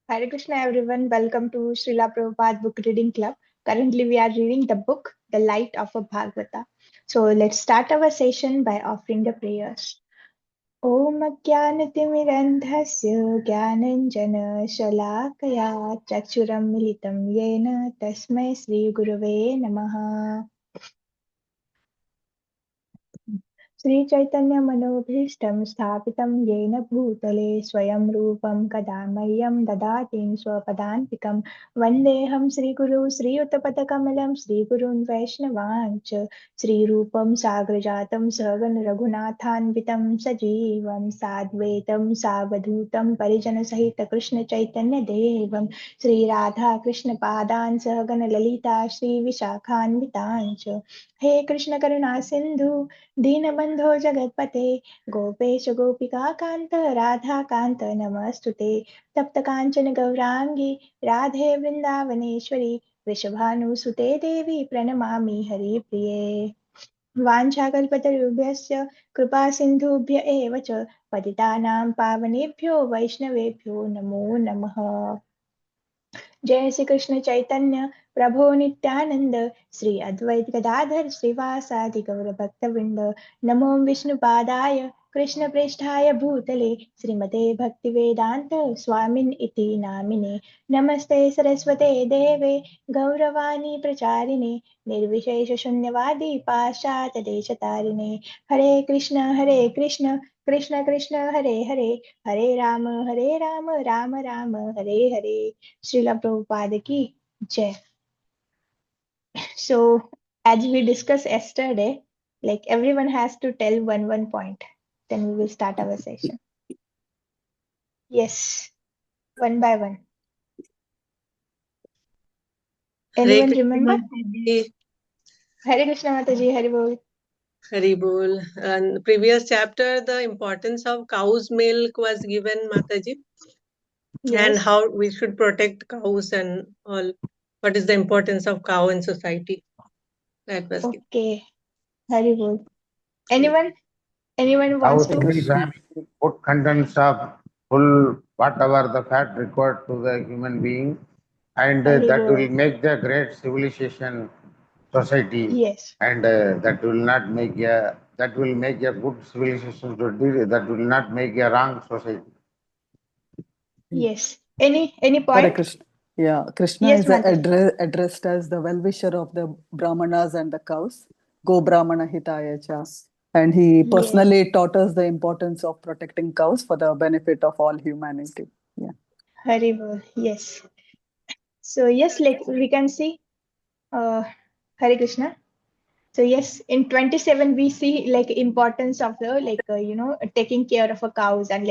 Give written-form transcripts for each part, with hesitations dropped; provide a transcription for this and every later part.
Hare Krishna everyone, welcome to Srila Prabhupada Book Reading Club. Currently we are reading the book The Light of a Bhagvata. So let's start our session by offering the prayers. Om Jnanatimirandhasya Jnananjana Shalakaya Chakshuram Militam Yena Tasmai Sri Gurave Namaha. श्रीचैतन्यमनोभीष्टं स्थापितं येन भूतले स्वयं रूपं कदा मह्यं ददाति स्वपदान्तिकं वन्देऽहं श्रीगुरु श्रीयुतपदकमलं श्रीगुरून् वैष्णवान् च श्रीरूपं साग्रजातं सहगण रघुनाथान्वितं सजीवं साद्वैतं सावधूतं परिजनसहित कृष्णचैतन्यदेवं श्रीराधा कृष्णपादान् सहगण ललिता श्रीविशाखान्वितान् च हे कृष्ण करुणा सिन्धु दीनबन्धो जगत्पते गोपेश गोपिका कान्त राधा कान्त नमस्तुते तप्त काञ्चन गौराङ्गी राधे वृन्दावनेश्वरी वृषभानुसुते देवी प्रणमामि हरिप्रिये वाञ्छाकल्पतरुभ्यश्च कृपा सिन्धुभ्य एव च पतितानां पावनेभ्यो वैष्णवेभ्यो नमो नमः। जय श्री कृष्ण चैतन्य प्रभु नित्यानंद श्री अद्वैत गदाधर श्रीवासादि गौर भक्तवृंद नमो विष्णुपादाय कृष्ण प्रेष्ठाय भूतले श्रीमते भक्ति वेदांत स्वामिन इति नामिने नमस्ते सरस्वते देवे गौरवाणी प्रचारिणे निर्विशेष शून्यवादी पाश्चात्य देशतारिणे हरे Krishna Krishna Krishna Hare Hare Hare Ram Ram Ram Hare Hare. Srila Prabhupada ki jai. So, as we discussed yesterday, like everyone has to tell one point. Then we will start our session. Yes, one by one. Hare Anyone Krishna remember? Mataji. Hare Krishna Mataji, Hari Bol. Hari Bol. And previous chapter, the importance of cow's milk was given, Mataji, and Yes. how we should protect cows and all. What is the importance of cow in society? That was given. Okay. Hari Bol. Anyone? Anyone wants Cows to? milk having good contents of full whatever the fat required to the human being, and Hari that will Bol. make the great civilization society, Yes. and that will not make a that will make a good civilization society, that will not make a wrong society. Yes. Any Hare point? Krishna. Yeah, Krishna Yes, is Mataji. addressed as the well-wisher of the Brahmanas and the cows, Go Brahmana Hitaya Cha. And he Yes. personally taught us the importance of protecting cows for the benefit of all humanity. Yeah. Hari Bol. Yes. So yes, like we can see. Hare Krishna. So yes, in 27 we see like importance of the taking care of a cows and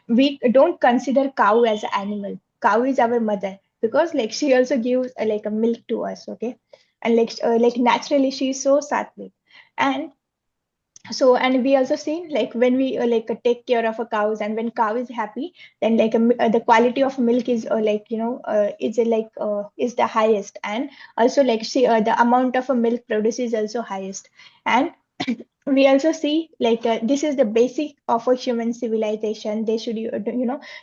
we don't consider cow as an animal. Cow is our mother because like she also gives like a milk to us, okay, and like naturally she is so sattvic, and so and we also see like when we take care of a cows and when cow is happy then the quality of milk is is the highest, and also like see the amount of a milk produced is also highest, and we also see this is the basic of a human civilization. They should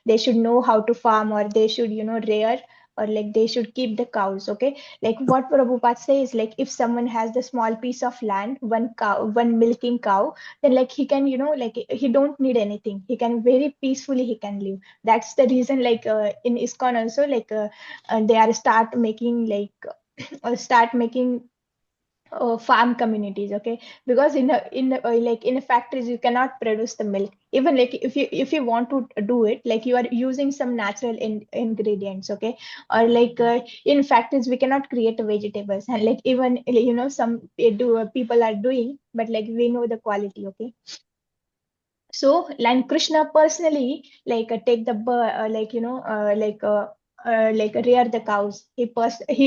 they should know how to farm, or they should rear, or like they should keep the cows, okay. Like what Prabhupada says, like if someone has the small piece of land, one cow, one milking cow, then like he can like he don't need anything, he can very peacefully he can live. That's the reason in ISKCON also they are start making farm communities, okay, because in a factories you cannot produce the milk. Even like if you want to do it, like you are using some natural ingredients, okay, or in factories we cannot create vegetables, and like even some people are doing, but like we know the quality, okay. So and Krishna personally take the rear the cows. He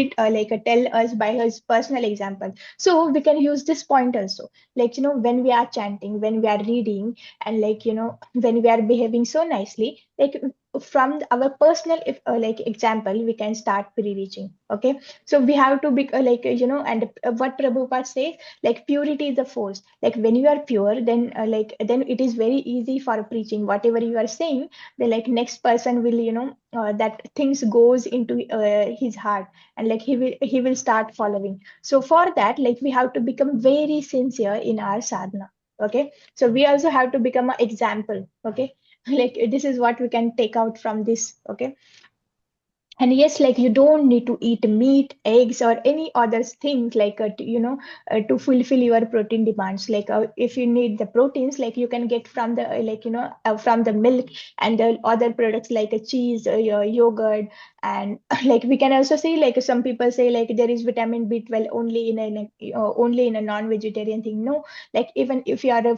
tell us by his personal example. So we can use this point also. Like when we are chanting, when we are reading, and when we are behaving so nicely, like from our personal like example, we can start pre-reaching. Okay, so we have to be like and what Prabhupada says, like purity is the force. Like when you are pure, then then it is very easy for preaching. Whatever you are saying, the like next person will that things goes into his heart, and like he will start following. So for that, like we have to become very sincere in our sadhana. Okay, so we also have to become an example. Okay, like this is what we can take out from this. Okay, and yes, like you don't need to eat meat, eggs, or any other things like to fulfill your protein demands. Like if you need the proteins, like you can get from the from the milk and the other products like a cheese, your yogurt. And like we can also see, like some people say like there is vitamin B12 only only in a non-vegetarian thing. No, like even if you are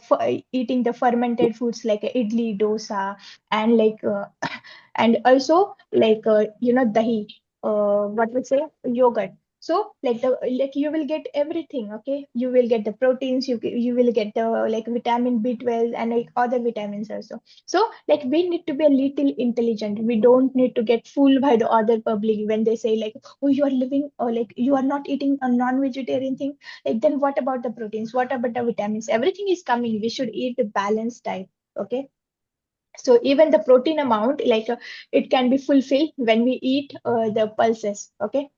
eating the fermented foods like idli, dosa, and like and also like dahi, what we say, yogurt. So like you will get everything. Okay, you will get the proteins, you will get the like vitamin B12 and like other vitamins also. So like we need to be a little intelligent. We don't need to get fooled by the other public when they say like, oh, you are living or like you are not eating a non-vegetarian thing. Like then what about the proteins, what about the vitamins? Everything is coming. We should eat a balanced diet. Okay, so even the protein amount it can be fulfilled when we eat the pulses. Okay,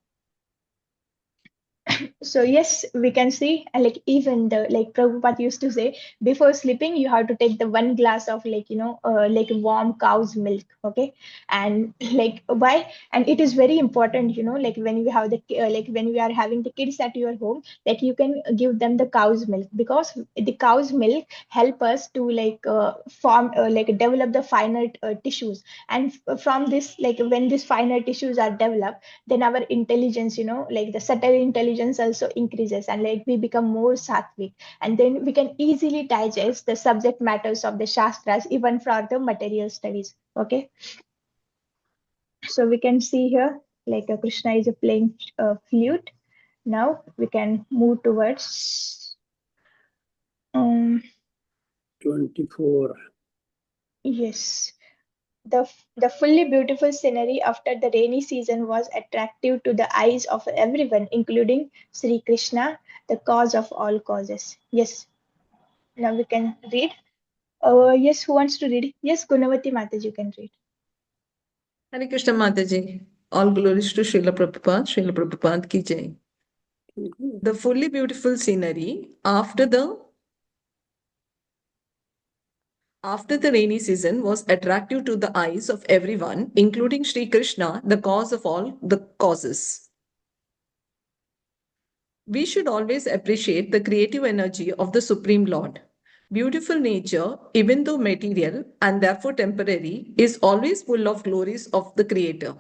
so yes, we can see like even the like Prabhupada used to say, before sleeping you have to take the one glass of like warm cow's milk. Okay, and like why? And it is very important, like when you have the like when we are having the kids at your home, like you can give them the cow's milk, because the cow's milk help us to like form like develop the finer tissues. And from this, like when these finer tissues are developed, then our intelligence, like the subtle intelligence also increases, and like we become more sattvic, and then we can easily digest the subject matters of the shastras even for the material studies. Okay, so we can see here like Krishna is playing flute. Now we can move towards 24. Yes, the fully beautiful scenery after the rainy season was attractive to the eyes of everyone, including Sri Krishna, the cause of all causes. Yes, now we can read. Yes, who wants to read? Yes, Gunavati Mataji, you can read. Hare Krishna Mataji. All glories to Srila Prabhupada. Srila Prabhupada ki jai. The fully beautiful scenery after the rainy season was attractive to the eyes of everyone, including Sri Krishna, the cause of all the causes. We should always appreciate the creative energy of the Supreme Lord. Beautiful nature, even though material and therefore temporary, is always full of glories of the Creator.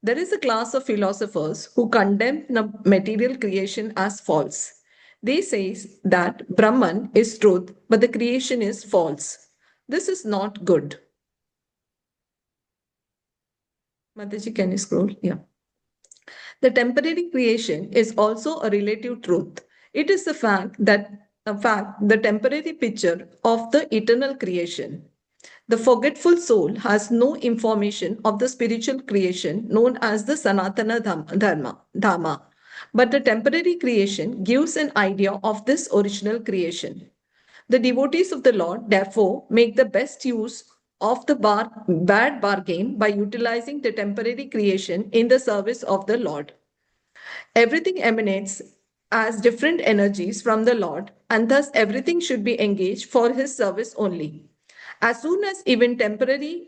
There is a class of philosophers who condemn material creation as false. They say that Brahman is truth, but the creation is false. This is not good. Mataji, can you scroll? Yeah. The temporary creation is also a relative truth. It is the temporary picture of the eternal creation. The forgetful soul has no information of the spiritual creation known as the Sanatana Dharma. But the temporary creation gives an idea of this original creation. The devotees of the Lord, therefore, make the best use of the bad bargain by utilizing the temporary creation in the service of the Lord. Everything emanates as different energies from the Lord, and thus everything should be engaged for His service only. As soon as even temporary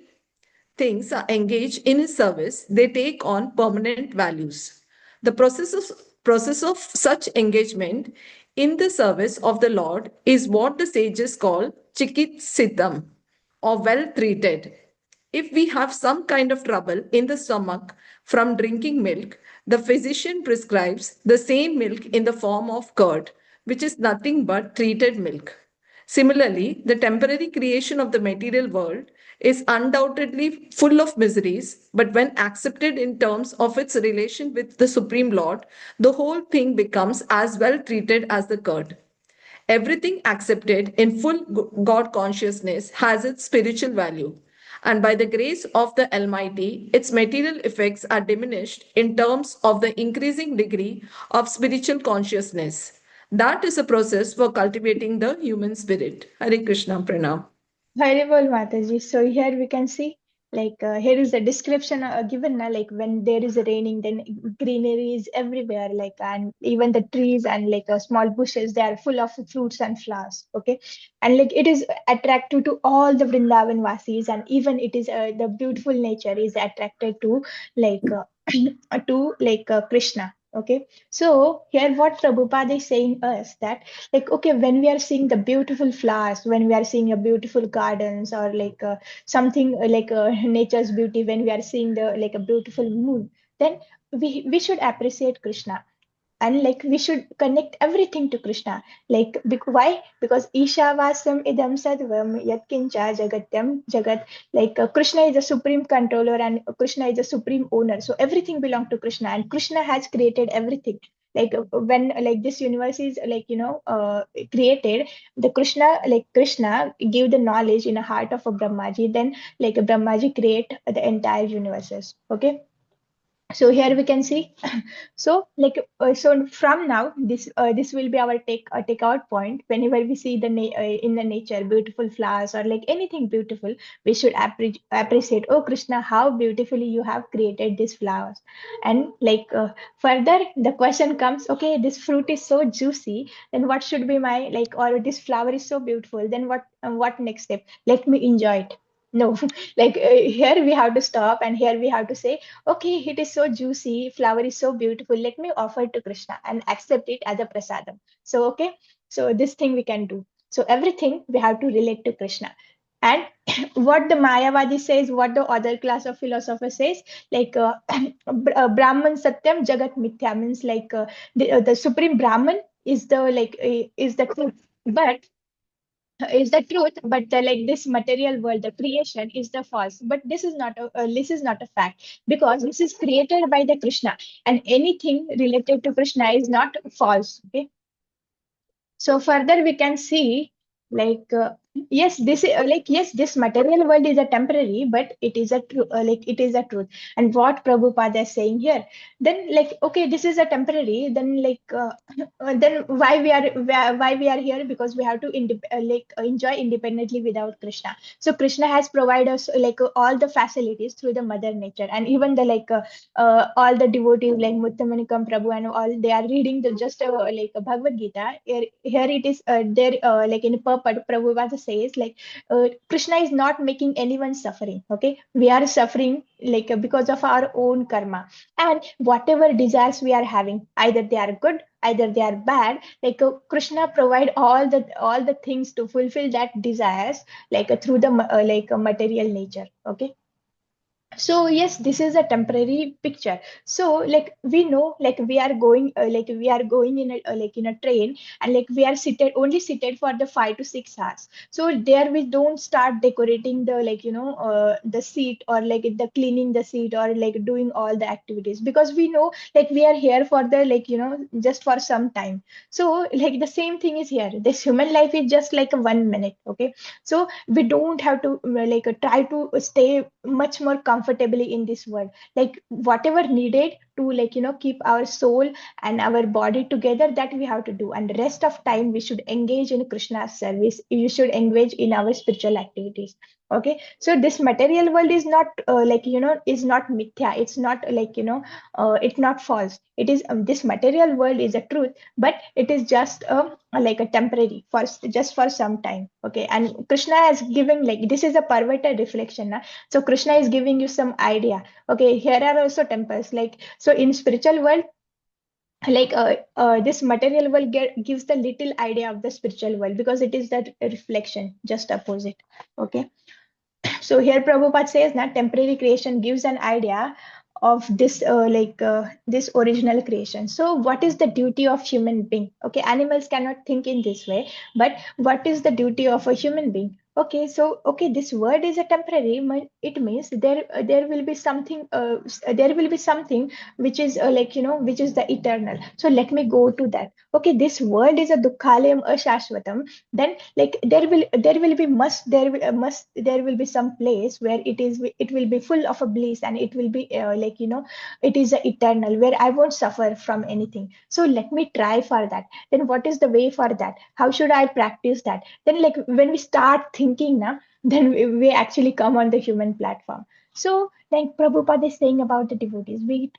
things are engaged in His service, they take on permanent values. The process of such engagement in the service of the Lord is what the sages call chikitsitam, or well treated. If we have some kind of trouble in the stomach from drinking milk, the physician prescribes the same milk in the form of curd, which is nothing but treated milk. Similarly, the temporary creation of the material world is undoubtedly full of miseries, but when accepted in terms of its relation with the Supreme Lord, the whole thing becomes as well treated as the curd. Everything accepted in full God consciousness has its spiritual value. and by the grace of the Almighty, its material effects are diminished in terms of the increasing degree of spiritual consciousness. That is a process for cultivating the human spirit. Hare Krishna Pranam. Horrible, Mataji. So here we can see, like here is the description given, like when there is raining, then greenery is everywhere, like and even the trees and like small bushes, they are full of fruits and flowers. Okay, and like it is attractive to all the Vrindavan Vasis, and even it is the beautiful nature is attracted to like Krishna. Okay, so here what Prabhupada is saying us that like okay when we are seeing the beautiful flowers, when we are seeing a beautiful gardens or like something like nature's beauty, when we are seeing the like a beautiful moon, then we should appreciate Krishna, and like we should connect everything to Krishna. Like why? Because Ishavasam idam sadvam yatkincha jagatyam jagat. Like Krishna is the supreme controller and Krishna is the supreme owner, so everything belongs to Krishna, and Krishna has created everything. Like when like this universe is like created, the Krishna give the knowledge in the heart of a Brahmaji, then like a Brahmaji create the entire universes. Okay, so here we can see so like so from now this will be our take out point. Whenever we see the in the nature beautiful flowers or like anything beautiful, we should appreciate, oh Krishna, how beautifully you have created these flowers. And like further the question comes, okay, this fruit is so juicy, then what should be my like, or this flower is so beautiful, then what next step? Let me enjoy it. No, like here we have to stop, and here we have to say, okay, it is so juicy, flower is so beautiful, let me offer it to Krishna and accept it as a prasadam. So okay, so this thing we can do. So everything we have to relate to Krishna. And what the Mayavadi says, what the other class of philosopher says, like Brahman Satyam Jagat Mithya, means like the supreme Brahman is the like is the truth, but is the truth, but the, like this material world, the creation is the false. But this is not a fact, because this is created by the Krishna, and anything related to Krishna is not false. Okay, so further we can see like yes, this is like yes, this material world is a temporary, but it is a true like it is a truth. And what Prabhupada is saying here, then like okay, this is a temporary, then like then why we are here? Because we have to enjoy independently without Krishna. So Krishna has provided us like all the facilities through the mother nature, and even the like all the devotees like Muttamanikam Prabhu and all, they are reading the just like a Bhagavad Gita. Here it is there like in purport, Prabhupada says like Krishna is not making anyone suffering. Okay, we are suffering like because of our own karma, and whatever desires we are having, either they are good, either they are bad, like Krishna provide all the things to fulfill that desires, like through the like material nature. Okay, so yes, this is a temporary picture. So like we know, like we are going in a like in a train, and like we are seated for the 5 to 6 hours. So there we don't start decorating the like the seat, or like the cleaning the seat, or like doing all the activities, because we know like we are here for the like just for some time. So like the same thing is here, this human life is just like a 1 minute. Okay, so we don't have to like try to stay much more comfortably in this world. Like whatever needed to like keep our soul and our body together, that we have to do, and the rest of time we should engage in Krishna's service, you should engage in our spiritual activities. Okay, so this material world is not like is not mithya, it's not like it's not false. It is this material world is a truth, but it is just like a temporary, for just for some time. Okay, and Krishna has given, like this is a perverted reflection na? So Krishna is giving you some idea. Okay, here are also temples, like so in spiritual world, like this material world gives the little idea of the spiritual world, because it is that reflection just opposite. Okay, so here Prabhupada says that temporary creation gives an idea of this this original creation. So what is the duty of human being? Okay, animals cannot think in this way, but what is the duty of a human being? okay, so okay, this word is a temporary. It means there will be something there will be something which is which is the eternal. So let me go to that. Okay, this world is a dukhalayam ashashvatam. Then like there will be must there will be some place where it will be full of a bliss, and it will be it is a eternal, where I won't suffer from anything. So let me try for that. Then what is the way for that? How should I practice that? Then like when we start thinking now, then we actually come on the human platform. So like Prabhupada is saying about the devotees, we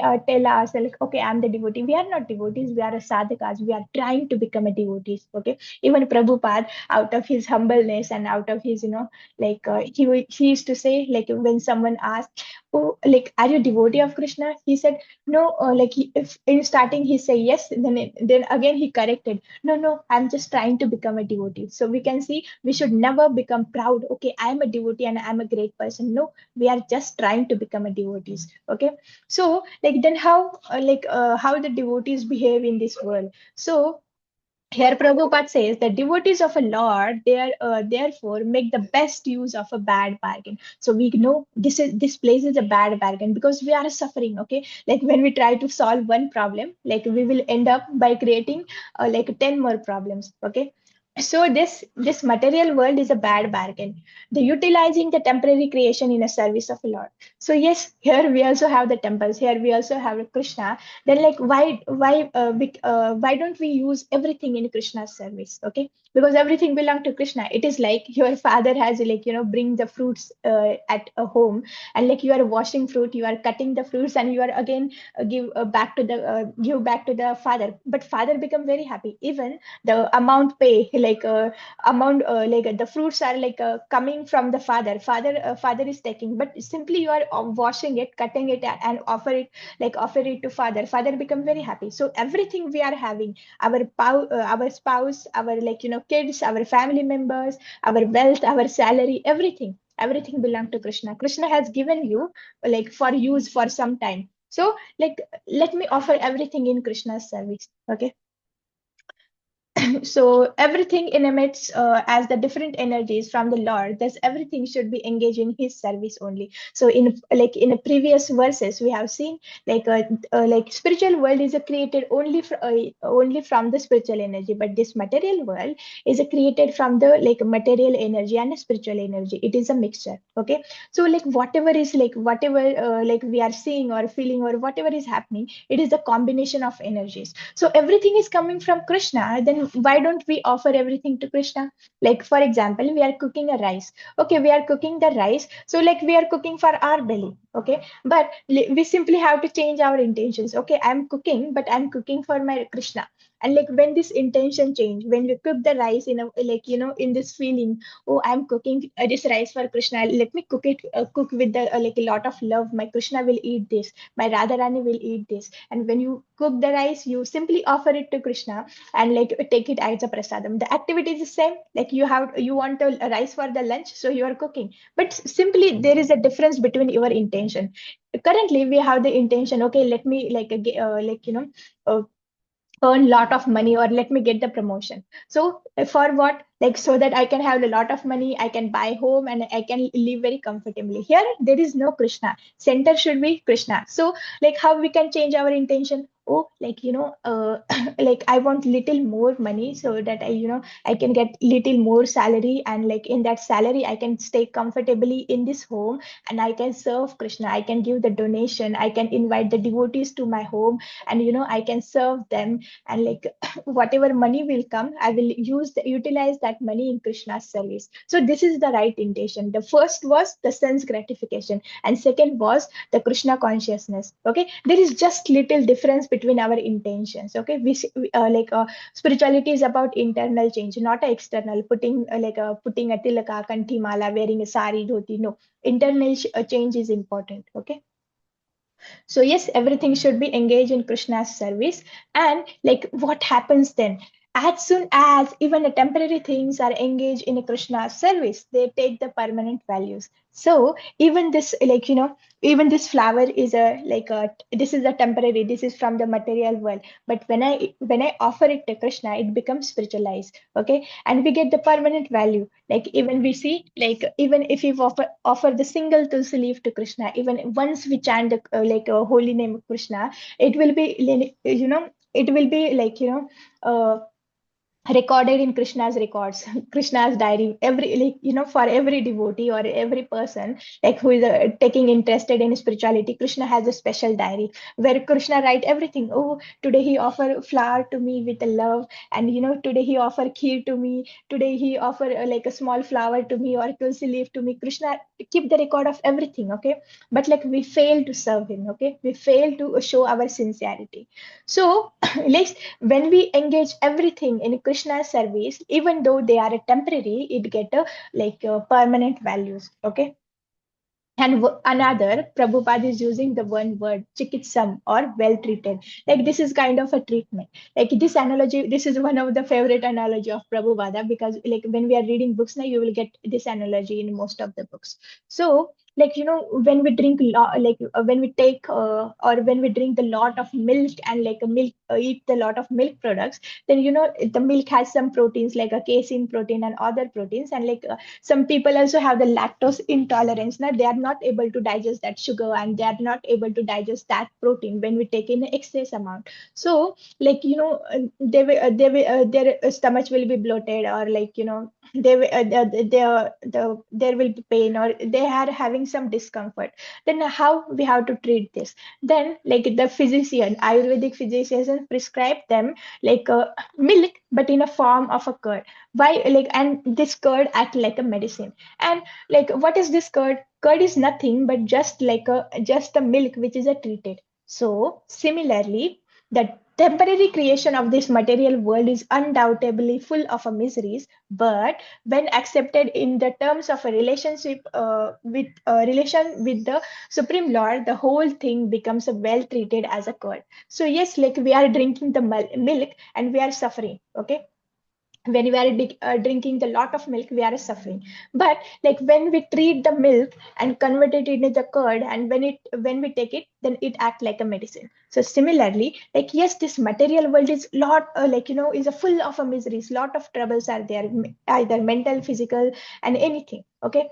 are tell ourselves, okay, I'm the devotee. We are not devotees, we are a sadhakas. We are trying to become a devotees. Okay, even Prabhupada, out of his humbleness and out of his he used to say, like when someone asked, oh, like, are you a devotee of Krishna? He said no. If in starting he say yes, then again he corrected, no, I'm just trying to become a devotee. So we can see we should never become proud, okay, I'm a devotee and I'm a great person. No, we are just trying to become a devotees. Okay, so like then how the devotees behave in this world. So here Prabhupada says that devotees of a Lord, they are therefore make the best use of a bad bargain. So we know this place is a bad bargain because we are suffering. Okay, like when we try to solve one problem, like we will end up by creating 10 more problems. Okay, so this material world is a bad bargain. The utilizing the temporary creation in a service of a Lord. So yes, here we also have the temples. Here we also have Krishna. Then like why don't we use everything in Krishna's service? Okay, because everything belongs to Krishna. It is like your father has bring the fruits at a home, and like you are washing fruit, you are cutting the fruits, and you are again give back to the father. But father become very happy. Even the amount pay amount the fruits are coming from the father is taking, but simply you are washing it, cutting it, and offer it to father become very happy. So everything we are having, our spouse, our kids, our family members, our wealth, our salary, everything belong to Krishna has given you for use for some time. So let me offer everything in Krishna's service. Okay, so everything emanates as the different energies from the Lord. Thus everything should be engaged in his service only. So in a previous verses we have seen spiritual world is created only from the spiritual energy, but this material world is created from the material energy and spiritual energy. It is a mixture. Okay, so whatever we are seeing or feeling or whatever is happening, it is a combination of energies. So everything is coming from Krishna. Then why don't we offer everything to Krishna? Like for example, we are cooking a rice. Okay, we are cooking the rice. So we are cooking for our belly. Okay, but we simply have to change our intentions. Okay, I'm cooking, but I'm cooking for my Krishna. And when this intention change, when we cook the rice in a in this feeling, oh, I'm cooking this rice for Krishna. Let me cook with the a lot of love. My Krishna will eat this. My Radharani will eat this. And when you cook the rice, you simply offer it to Krishna and take it as a prasadam. The activity is the same. You want a rice for the lunch, so you are cooking. But simply there is a difference between your intention. Currently, we have the intention. Okay, let me uh, earn lot of money, or let me get the promotion. So for what? So that I can have a lot of money, I can buy home, and I can live very comfortably. Here there is no Krishna. Center should be Krishna. So how we can change our intention? Oh, I want little more money, so that I can get little more salary, and in that salary I can stay comfortably in this home, and I can serve Krishna. I can give the donation, I can invite the devotees to my home, and I can serve them. And whatever money will come, I will utilize that money in Krishna's service. So this is the right intention. The first was the sense gratification, and second was the Krishna consciousness. Okay, there is just little difference between our intentions. Okay, spirituality is about internal change, not a external putting a tilaka, kanthi mala, wearing a sari, dhoti. No, internal change is important. Okay, so yes, everything should be engaged in Krishna's service. And what happens then? as soon as even the temporary things are engaged in a Krishna's service, they take the permanent values. So even this, like, even this flower is this is a temporary, this is from the material world. But when I offer it to Krishna, it becomes spiritualized. Okay. And we get the permanent value. Like even we see, like even if we offer the single tulsi leaf to Krishna, even once we chant the, a holy name of Krishna, it will be, it will be recorded in Krishna's records, Krishna's diary. Every, for every devotee or every person like who is taking interested in spirituality, Krishna has a special diary where Krishna write everything. Oh, today he offer flower to me with a love, and today he offer kheer to me. Today he offer like a small flower to me or tulsi leaf to me. Krishna keep the record of everything. Okay, but like we fail to serve him. Okay, we fail to show our sincerity. So like when we engage everything in Krishna's service, even though they are temporary, it get a permanent values. Okay. And another, Prabhupada is using the one word, chikitsam, or well treated. Like this is kind of a treatment. Like this analogy, this is one of the favorite analogy of Prabhupada, because like when we are reading books now, you will get this analogy in most of the books. So like when we drink when we take or when we drink a lot of milk and like a milk eat a lot of milk products, then the milk has some proteins like a casein protein and other proteins, and some people also have the lactose intolerance. Now they are not able to digest that sugar, and they are not able to digest that protein when we take in excess amount. So their stomach will be bloated, or there will be pain, or they are having some discomfort. Then how we have to treat this? Then like the physician, Ayurvedic physicians prescribe them milk, but in a form of a curd. Why? Like, and this curd act like a medicine. And like what is this curd? Curd is nothing but just a milk which is a treated. So similarly, the temporary creation of this material world is undoubtedly full of miseries, but when accepted in the terms of a relationship with relation with the Supreme Lord, the whole thing becomes a well treated as a curd. So yes, like we are drinking the milk and we are suffering. Okay, when we are drinking the lot of milk, we are suffering. But like when we treat the milk and convert it into the curd, and when we take it, then it act like a medicine. So similarly, like yes, this material world is lot is a full of miseries. Lot of troubles are there, either mental, physical, and anything. Okay,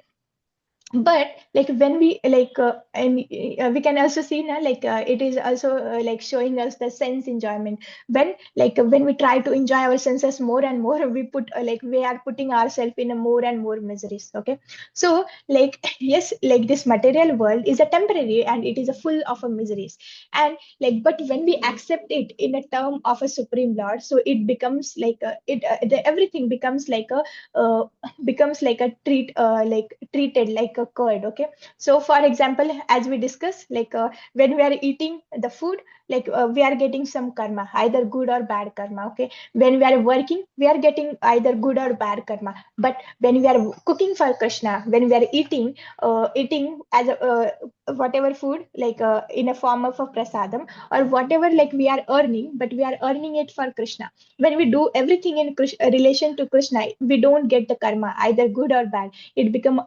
but like when we and we can also see now it is also showing us the sense enjoyment. When when we try to enjoy our senses more and more, we put we are putting ourselves in a more and more miseries. Okay, so yes, like this material world is a temporary and it is a full of a miseries. And but when we accept it in a term of a Supreme Lord, so it becomes everything becomes like a treated like a curd. Okay, so for example, as we discussed, when we are eating the food, we are getting some karma, either good or bad karma. Okay, when we are working, we are getting either good or bad karma. But when we are cooking for Krishna, when we are eating as a whatever food in a form of a prasadam, or whatever we are earning, but we are earning it for Krishna. When we do everything in relation to Krishna, we don't get the karma, either good or bad. It become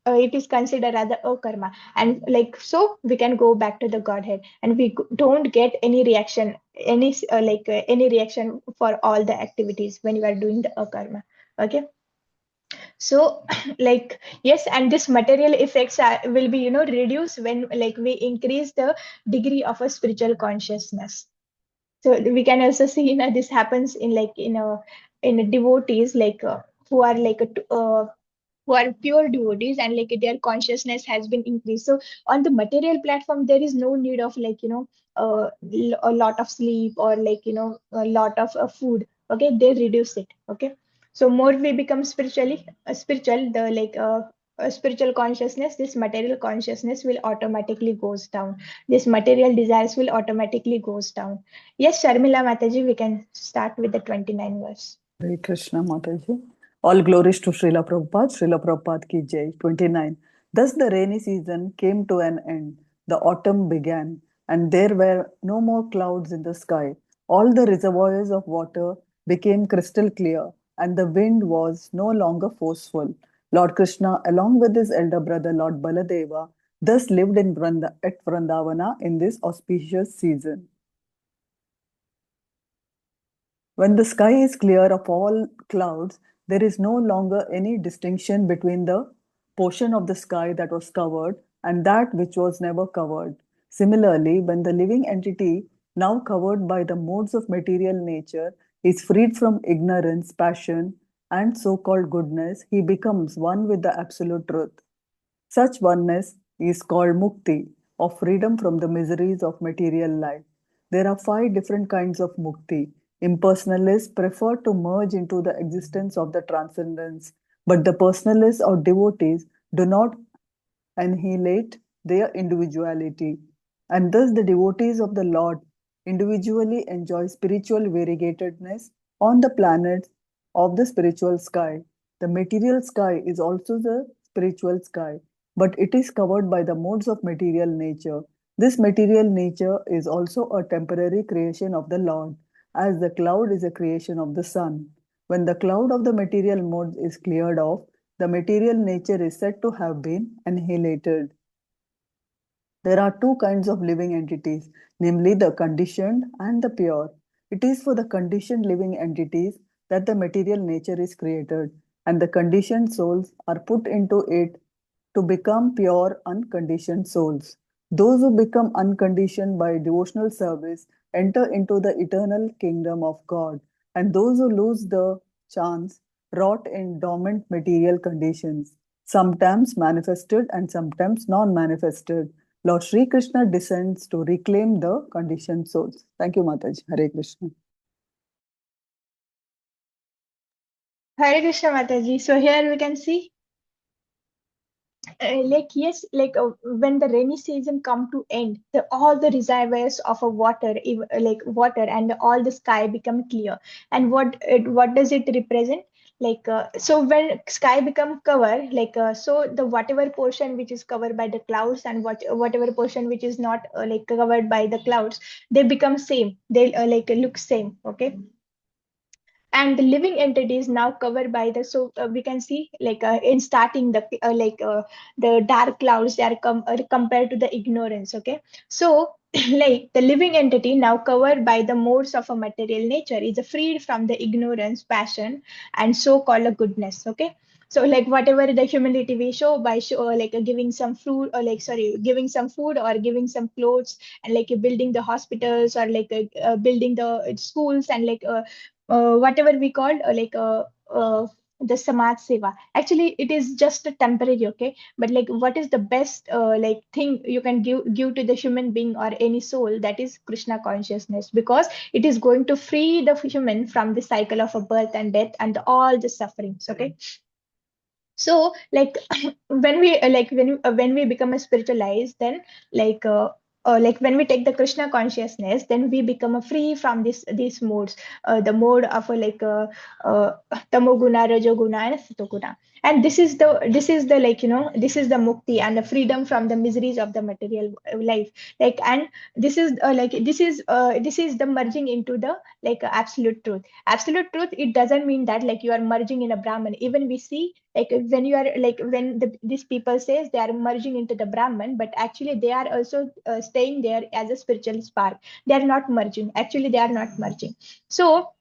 it is considered as a karma, and so we can go back to the Godhead, and we don't get any reaction, any reaction for all the activities when you are doing the karma. Okay, so yes, and this material effects will be reduced when we increase the degree of a spiritual consciousness. So we can also see this happens in devotees who are who are pure devotees, and their consciousness has been increased. So on the material platform, there is no need of a lot of sleep, or a lot of food. Okay, they reduce it. Okay, so more we become spiritually spiritual, the spiritual consciousness, this material consciousness will automatically goes down. This material desires will automatically goes down. Yes, Sharmila Mataji, we can start with the 29 verse. Hare Krishna, Mataji. All glories to Srila Prabhupada. Srila Prabhupada ki jai. 29. Thus the rainy season came to an end. The autumn began, and there were no more clouds in the sky. All the reservoirs of water became crystal clear, and the wind was no longer forceful. Lord Krishna, along with his elder brother Lord Baladeva, thus lived at Vrindavana in this auspicious season. When the sky is clear of all clouds, there is no longer any distinction between the portion of the sky that was covered and that which was never covered. Similarly, when the living entity, now covered by the modes of material nature, is freed from ignorance, passion, and so called goodness, he becomes one with the absolute truth. Such oneness is called mukti, or freedom from the miseries of material life. There are 5 different kinds of mukti. Impersonalists prefer to merge into the existence of the transcendence, but the personalists or devotees do not annihilate their individuality. And thus, the devotees of the Lord individually enjoy spiritual variegatedness on the planets of the spiritual sky. The material sky is also the spiritual sky, but it is covered by the modes of material nature. This material nature is also a temporary creation of the Lord, as the cloud is a creation of the sun. When the cloud of the material modes is cleared off, the material nature is said to have been annihilated. There are 2 kinds of living entities, namely the conditioned and the pure. It is for the conditioned living entities that the material nature is created, and the conditioned souls are put into it to become pure, unconditioned souls. Those who become unconditioned by devotional service enter into the eternal kingdom of God, and those who lose the chance rot in dormant material conditions, sometimes manifested and sometimes non manifested. Lord Sri Krishna descends to reclaim the conditioned souls. Thank you, Mataji. Hare Krishna. Hare Krishna Mataji. So here we can see like yes, like when the rainy season come to end, all the reservoirs of a water, like water, and all the sky become clear. And what does it represent? Like so when sky become cover, like so the whatever portion which is covered by the clouds and whatever portion which is not like covered by the clouds, they become same. They like look same. Okay, and the living entity is now covered by the, so we can see like in starting the dark clouds, they are compared to the ignorance. Okay, so like the living entity now covered by the modes of a material nature is freed from the ignorance, passion, and so called a goodness. Okay, so like whatever the humility we show by like giving some fruit, or like sorry, giving some food or giving some clothes, and like building the hospitals, or like building the schools, and like whatever we called the samaj seva. Actually it is just a temporary. Okay, but like what is the best like thing you can give to the human being or any soul? That is Krishna consciousness, because it is going to free the human from the cycle of a birth and death and all the sufferings. Okay, so like when we when we become a spiritualized, then like like when we take the Krishna consciousness, then we become a free from this these modes, the mode of uh, tamoguna, rajoguna, and satoguna. And this is the like this is the mukti and the freedom from the miseries of the material life. Like, and this is the merging into the like absolute truth. Absolute truth, it doesn't mean that like you are merging in a Brahman. Even we see like when you are like when these people says they are merging into the Brahman, but actually they are also staying there as a spiritual spark. They are not merging. Actually they are not merging. So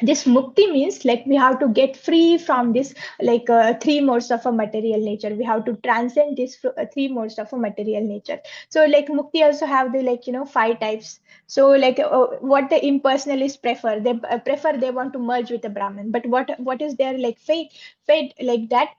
this mukti means like we have to get free from this like 3 modes of a material nature. We have to transcend this 3 modes of a material nature. So like mukti also have the like 5 types. So like what the impersonalists prefer, they prefer, they want to merge with the Brahman. But what is their like fate like that?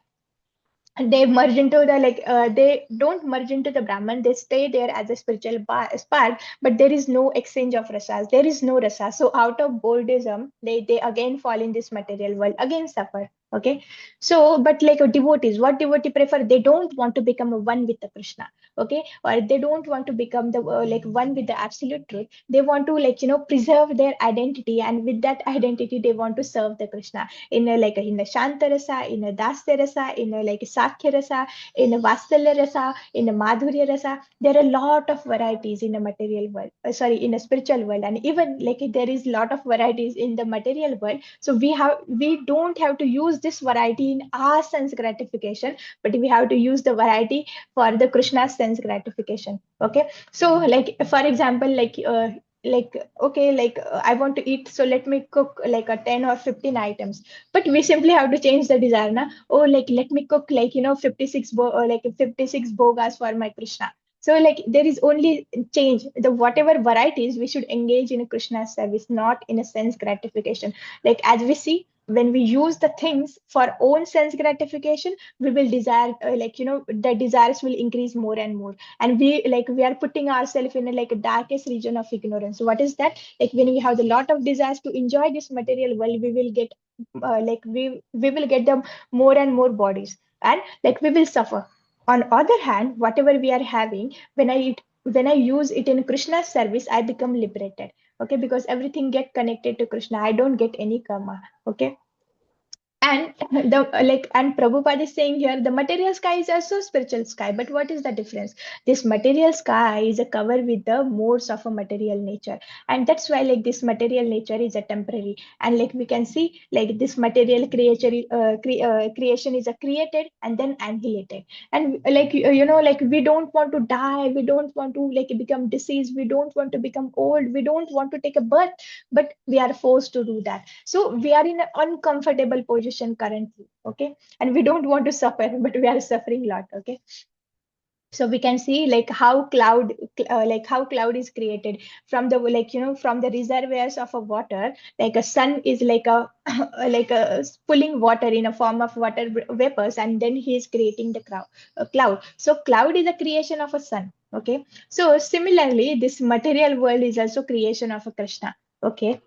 They merge into the like they don't merge into the Brahman. They stay there as a spiritual spark, but there is no exchange of rasas. There is no rasa. So out of boldism, they again fall in this material world, again suffer. Okay, so but like devotees, what devotee prefer? They don't want to become a one with the Krishna. Okay, or they don't want to become the like one with the absolute truth. They want to like preserve their identity, and with that identity they want to serve the Krishna in a like in a shanta rasa, in a dasya rasa, in a like sakya rasa, in a vatsalya rasa, in a madhurya rasa. There are a lot of varieties in the material world, sorry, in a spiritual world, and even like there is a lot of varieties in the material world. So we don't have to use this variety in our sense gratification, but we have to use the variety for the Krishna's sense gratification. Okay, so like for example, like okay, like I want to eat, so let me cook like a 10 or 15 items, but we simply have to change the desire na. Oh, like let me cook like 56 or like 56 bogas for my Krishna. So like there is only change the whatever varieties we should engage in a Krishna's service, not in a sense gratification. Like as we see, when we use the things for own sense gratification, we will desire the desires will increase more and more, and we are putting ourselves in a like a darkest region of ignorance. So what is that? Like when we have a lot of desires to enjoy this material world, we will get we will get them more and more bodies, and like we will suffer. On other hand, whatever we are having, when I use it in Krishna's service, I become liberated. Okay, because everything get connected to Krishna, I don't get any karma. Okay, and the and Prabhupada is saying here the material sky is also spiritual sky, but what is the difference? This material sky is a cover with the modes of a material nature, and that's why like this material nature is a temporary, and like we can see like this material creation is a created and then annihilated. And like like we don't want to die, we don't want to like become diseased, we don't want to become old, we don't want to take a birth, but we are forced to do that. So we are in an uncomfortable position currently. Okay, and we don't want to suffer, but we are suffering a lot. Okay, so we can see like how cloud is created from the from the reservoirs of a water. Like a sun is like a like a pulling water in a form of water vapors, and then he is creating the cloud. So cloud is a creation of a sun. Okay, so similarly this material world is also creation of a Krishna. Okay,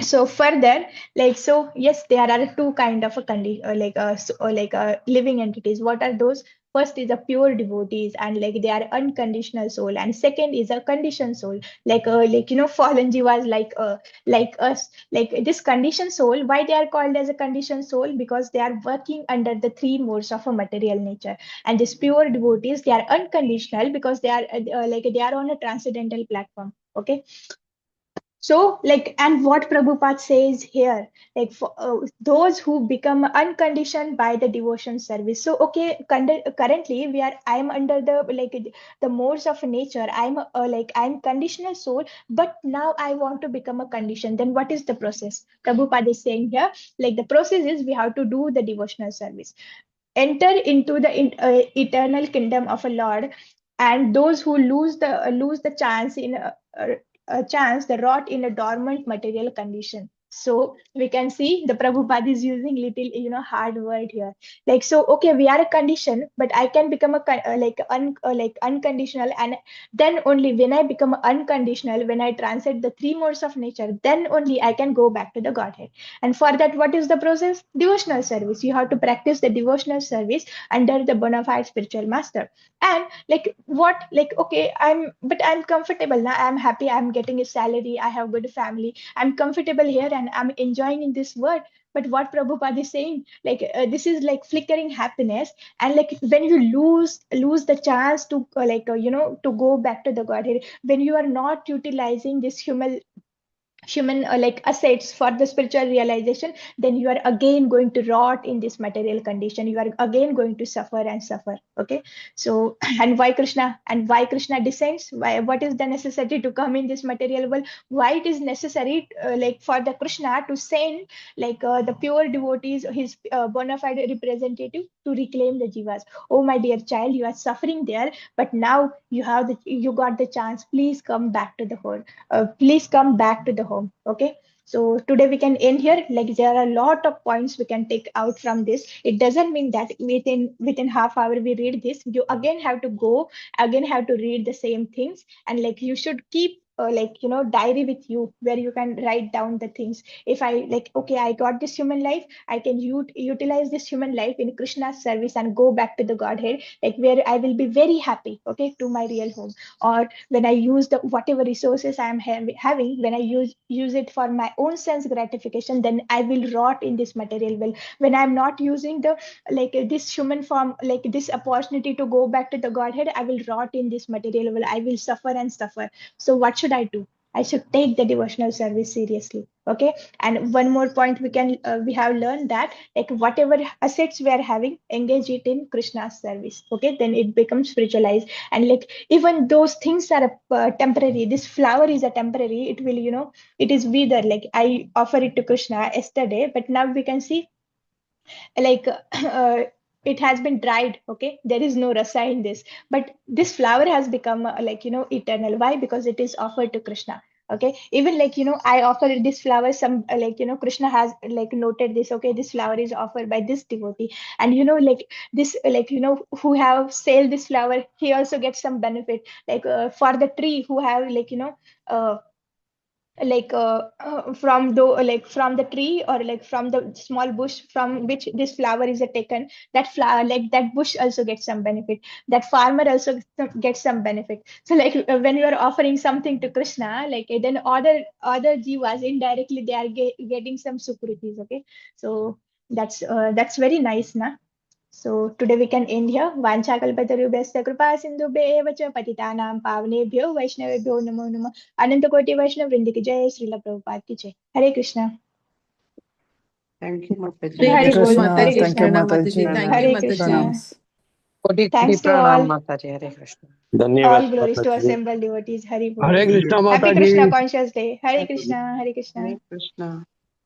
so further, like so yes, there are two kind of a living entities. What are those? First is a pure devotees, and like they are unconditional soul, and second is a conditioned soul, fallen jivas, like us. Like this conditioned soul, why they are called as a conditioned soul? Because they are working under the three modes of a material nature. And this pure devotees, they are unconditional because they are they are on a transcendental platform. Okay, so, like, and what Prabhupada says here, like, for those who become unconditioned by the devotion service. So, okay, currently I am under the modes of nature. I'm conditional soul, but now I want to become a condition. Then what is the process? Prabhupada is saying here, like, the process is we have to do the devotional service, enter into the eternal kingdom of a Lord, and those who lose the chance in a chance the rot in a dormant material condition. So we can see the Prabhupada is using little hard word here. Like, so okay, we are a condition, but I can become like unconditional, and then only when I become unconditional, when I transcend the three modes of nature, then only I can go back to the Godhead. And for that, what is the process? Devotional service. You have to practice the devotional service under the bona fide spiritual master. And like what, like, okay, I'm comfortable now. I'm happy. I'm getting a salary. I have good family. I'm comfortable here and I'm enjoying in this world. But what Prabhupada is saying, like this is like flickering happiness, and like when you lose the chance to to go back to the Godhead, when you are not utilizing this human like assets for the spiritual realization, then you are again going to rot in this material condition, you are again going to suffer and suffer. Okay, so and why Krishna descends, why, what is the necessity to come in this material world, why it is necessary like for the Krishna to send the pure devotees, his bona fide representative, to reclaim the jivas. Oh my dear child, you are suffering there, but now you got the chance, please come back to the whole, please come back to the home. Okay, so today we can end here. Like there are a lot of points we can take out from this. It doesn't mean that within half hour we read this, you again have to go, again have to read the same things, and like you should keep diary with you where you can write down the things. If I like, okay, I got this human life, I can utilize this human life in Krishna's service and go back to the Godhead, like where I will be very happy, okay, to my real home. Or when I use the whatever resources I am having, when I use it for my own sense gratification, then I will rot in this material world. When I'm not using the this human form, like this opportunity to go back to the Godhead, I will rot in this material world. I will suffer and suffer. So what should I do? I should take the devotional service seriously. Okay. And one more point we have learned that like whatever assets we are having, engage it in Krishna's service. Okay. Then it becomes spiritualized. And like even those things are temporary. This flower is a temporary. It will, it is wither. Like I offer it to Krishna yesterday, but now we can see like it has been dried. Okay, there is no rasa in this, but this flower has become eternal. Why? Because it is offered to Krishna. Okay, even I offer this flower, some Krishna has like noted this. Okay, this flower is offered by this devotee, and this who have sold this flower, he also gets some benefit. For the tree who have uh, from the tree, or like from the small bush from which this flower is taken, that flower, like that bush also gets some benefit, that farmer also gets some benefit. So when you are offering something to Krishna, then other jivas indirectly they are getting some sukritis. Okay, so that's very nice, na. So today we can end here. Vanchakalpatarubhyasya kripa sindhubhya eva cha patitanam pavnebhyo vaishnavebhyo namo namo. Ananta Koti Vaishnav Vrinda ki jai. Srila Prabhupada ki jai. Hare Krishna. Thank you, Mataji. Hare Hare Krishna, Bol. Krishna, Hare thank you, Krishna. Pranam Mataji. Mataji. Thank you, Hare Mataji. Krishna. Pranams. Koti Thanks to pranam all. Mataji. Hare Krishna. All Dhanyavad glories to Mataji. assembled devotees. Hare Bol. Hare Krishna Happy Mataji. Krishna conscious day. Hare Krishna. Hare Krishna. Hare Krishna.